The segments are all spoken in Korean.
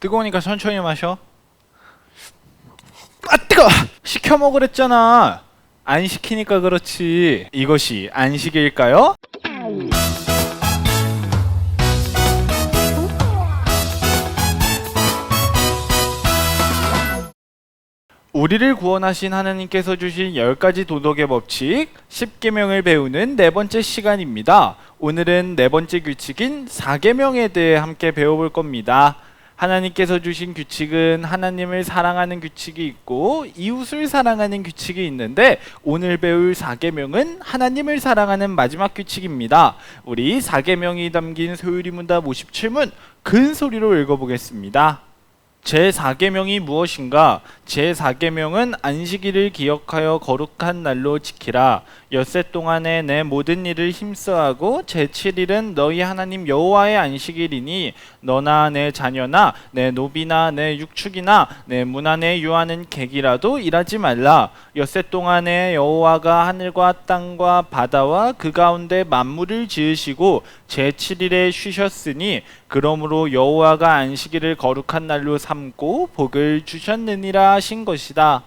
뜨거우니까 천천히 마셔. 아 뜨거! 시켜 먹으랬잖아. 안 시키니까 그렇지. 이것이 안식일까요? 우리를 구원하신 하나님께서 주신 10가지 도덕의 법칙 10계명을 배우는 네 번째 시간입니다. 오늘은 네 번째 규칙인 4계명에 대해 함께 배워볼 겁니다. 하나님께서 주신 규칙은 하나님을 사랑하는 규칙이 있고 이웃을 사랑하는 규칙이 있는데, 오늘 배울 4계명은 하나님을 사랑하는 마지막 규칙입니다. 우리 4계명이 담긴 소율이문답 57문 큰 소리로 읽어보겠습니다. 제4계명이 무엇인가? 제4계명은 안식일을 기억하여 거룩한 날로 지키라. 엿새 동안에 내 모든 일을 힘써하고 제7일은 너희 하나님 여호와의 안식일이니 너나 내 자녀나 내 노비나 내 육축이나 내 문 안에 유하는 객이라도 일하지 말라. 엿새 동안에 여호와가 하늘과 땅과 바다와 그 가운데 만물을 지으시고 제7일에 쉬셨으니 그러므로 여호와가 안식일을 거룩한 날로 삼고 복을 주셨느니라 하신 것이다.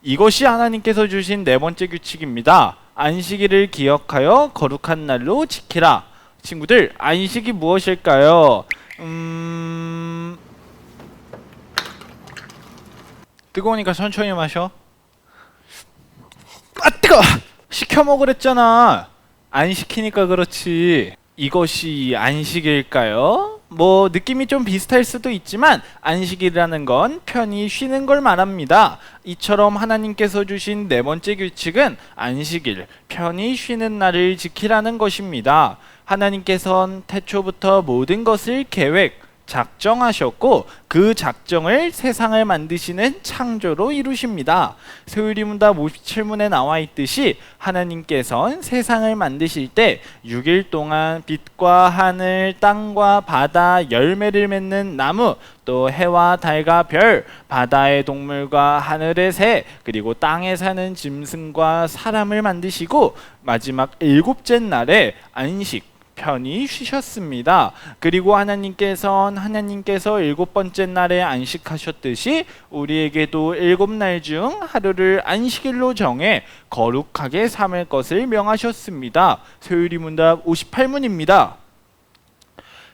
이것이 하나님께서 주신 네 번째 규칙입니다. 안식일을 기억하여 거룩한 날로 지키라. 친구들, 안식이 무엇일까요? 뜨거우니까 천천히 마셔. 아 뜨거! 시켜 먹으랬잖아. 안 시키니까 그렇지. 이것이 안식일까요? 느낌이 좀 비슷할 수도 있지만 안식이라는 건 편히 쉬는 걸 말합니다. 이처럼 하나님께서 주신 네 번째 규칙은 안식일, 편히 쉬는 날을 지키라는 것입니다. 하나님께서는 태초부터 모든 것을 작정하셨고 그 작정을 세상을 만드시는 창조로 이루십니다. 소율이문답 57문에 나와 있듯이 하나님께서는 세상을 만드실 때 6일 동안 빛과 하늘, 땅과 바다, 열매를 맺는 나무, 또 해와 달과 별, 바다의 동물과 하늘의 새, 그리고 땅에 사는 짐승과 사람을 만드시고 마지막 7째 날에 안식, 편히 쉬셨습니다. 그리고 하나님께서 7번째 날에 안식하셨듯이 우리에게도 7날 중 하루를 안식일로 정해 거룩하게 삼을 것을 명하셨습니다. 소율이문답 58문입니다.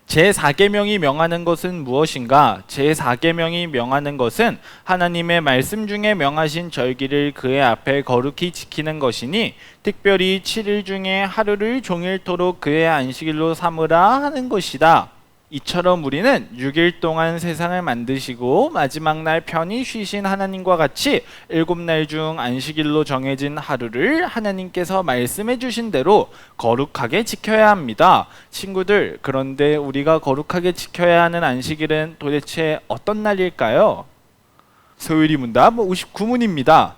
제4계명이 명하는 것은 무엇인가? 제4계명이 명하는 것은 하나님의 말씀 중에 명하신 절기를 그의 앞에 거룩히 지키는 것이니 특별히 7일 중에 하루를 종일토록 그의 안식일로 삼으라 하는 것이다. 이처럼 우리는 6일 동안 세상을 만드시고 마지막 날 편히 쉬신 하나님과 같이 7날 중 안식일로 정해진 하루를 하나님께서 말씀해 주신 대로 거룩하게 지켜야 합니다. 친구들, 그런데 우리가 거룩하게 지켜야 하는 안식일은 도대체 어떤 날일까요? 소율이문답 59문입니다.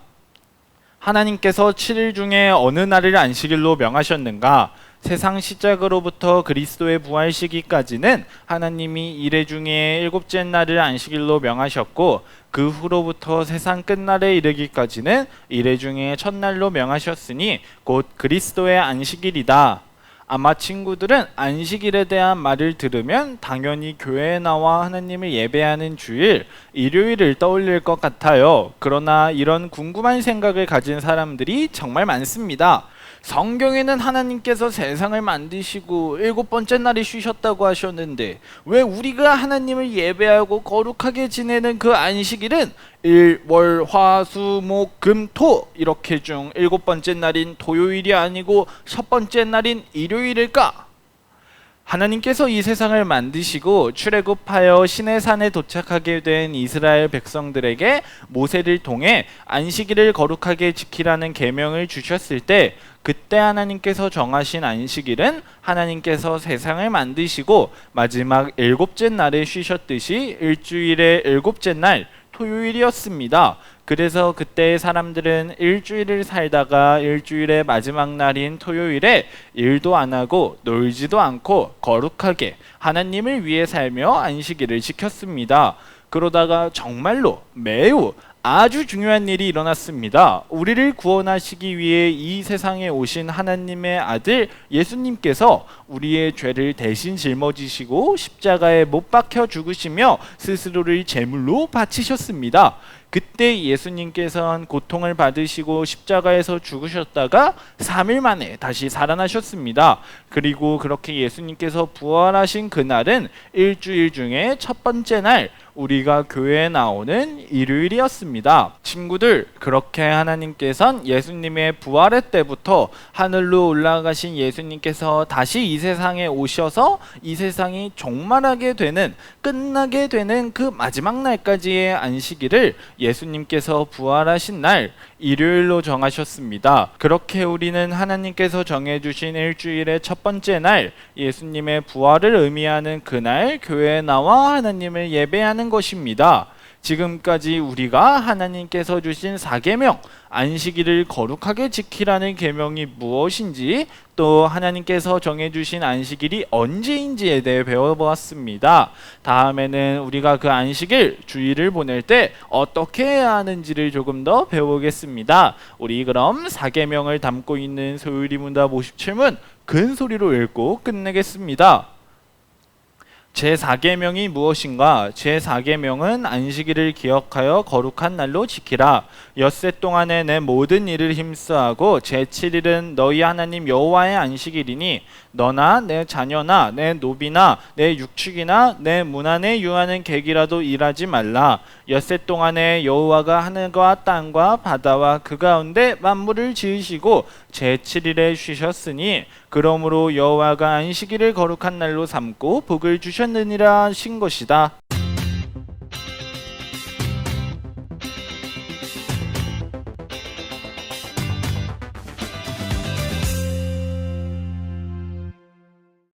하나님께서 7일 중에 어느 날을 안식일로 명하셨는가? 세상 시작으로부터 그리스도의 부활 시기까지는 하나님이 1회 중에 7째 날을 안식일로 명하셨고, 그 후로부터 세상 끝날에 이르기까지는 1회 중에 첫날로 명하셨으니 곧 그리스도의 안식일이다. 아마 친구들은 안식일에 대한 말을 들으면 당연히 교회에 나와 하나님을 예배하는 주일, 일요일을 떠올릴 것 같아요. 그러나 이런 궁금한 생각을 가진 사람들이 정말 많습니다. 성경에는 하나님께서 세상을 만드시고 7번째 날에 쉬셨다고 하셨는데 왜 우리가 하나님을 예배하고 거룩하게 지내는 그 안식일은 일, 월, 화, 수, 목, 금, 토 이렇게 중 7번째 날인 토요일이 아니고 첫 번째 날인 일요일일까? 하나님께서 이 세상을 만드시고 출애굽하여 시내산에 도착하게 된 이스라엘 백성들에게 모세를 통해 안식일을 거룩하게 지키라는 계명을 주셨을 때, 그때 하나님께서 정하신 안식일은 하나님께서 세상을 만드시고 마지막 7째 날에 쉬셨듯이 일주일의 7째 날 토요일이었습니다. 그래서 그때 사람들은 일주일을 살다가 일주일의 마지막 날인 토요일에 일도 안 하고 놀지도 않고 거룩하게 하나님을 위해 살며 안식일을 지켰습니다. 그러다가 정말로 매우 아주 중요한 일이 일어났습니다. 우리를 구원하시기 위해 이 세상에 오신 하나님의 아들 예수님께서 우리의 죄를 대신 짊어지시고 십자가에 못 박혀 죽으시며 스스로를 제물로 바치셨습니다. 그때 예수님께서는 고통을 받으시고 십자가에서 죽으셨다가 3일 만에 다시 살아나셨습니다. 그리고 그렇게 예수님께서 부활하신 그날은 일주일 중에 첫 번째 날, 우리가 교회에 나오는 일요일이었습니다. 친구들, 그렇게 하나님께서는 예수님의 부활의 때부터 하늘로 올라가신 예수님께서 다시 이 세상에 오셔서 이 세상이 종말하게 되는, 끝나게 되는 그 마지막 날까지의 안식일을 예수님께서 부활하신 날 일요일로 정하셨습니다. 그렇게 우리는 하나님께서 정해주신 일주일의 첫 번째 날, 예수님의 부활을 의미하는 그날 교회에 나와 하나님을 예배하는 것입니다. 지금까지 우리가 하나님께서 주신 4계명, 안식일을 거룩하게 지키라는 계명이 무엇인지, 또 하나님께서 정해주신 안식일이 언제인지에 대해 배워보았습니다. 다음에는 우리가 그 안식일, 주일을 보낼 때 어떻게 해야 하는지를 조금 더 배워보겠습니다. 우리 그럼 4계명을 담고 있는 소율이 문답 57문 큰 소리로 읽고 끝내겠습니다. 제4계명이 무엇인가? 제4계명은 안식일을 기억하여 거룩한 날로 지키라. 엿새 동안에 내 모든 일을 힘쓰하고 제7일은 너희 하나님 여호와의 안식일이니 너나 내 자녀나 내 노비나 내 육축이나 내 문 안에 유하는 객이라도 일하지 말라. 엿새 동안에 여호와가 하늘과 땅과 바다와 그 가운데 만물을 지으시고 제7일에 쉬셨으니 그러므로 여호와가 안식일을 거룩한 날로 삼고 복을 주셨느니라 하신 것이다.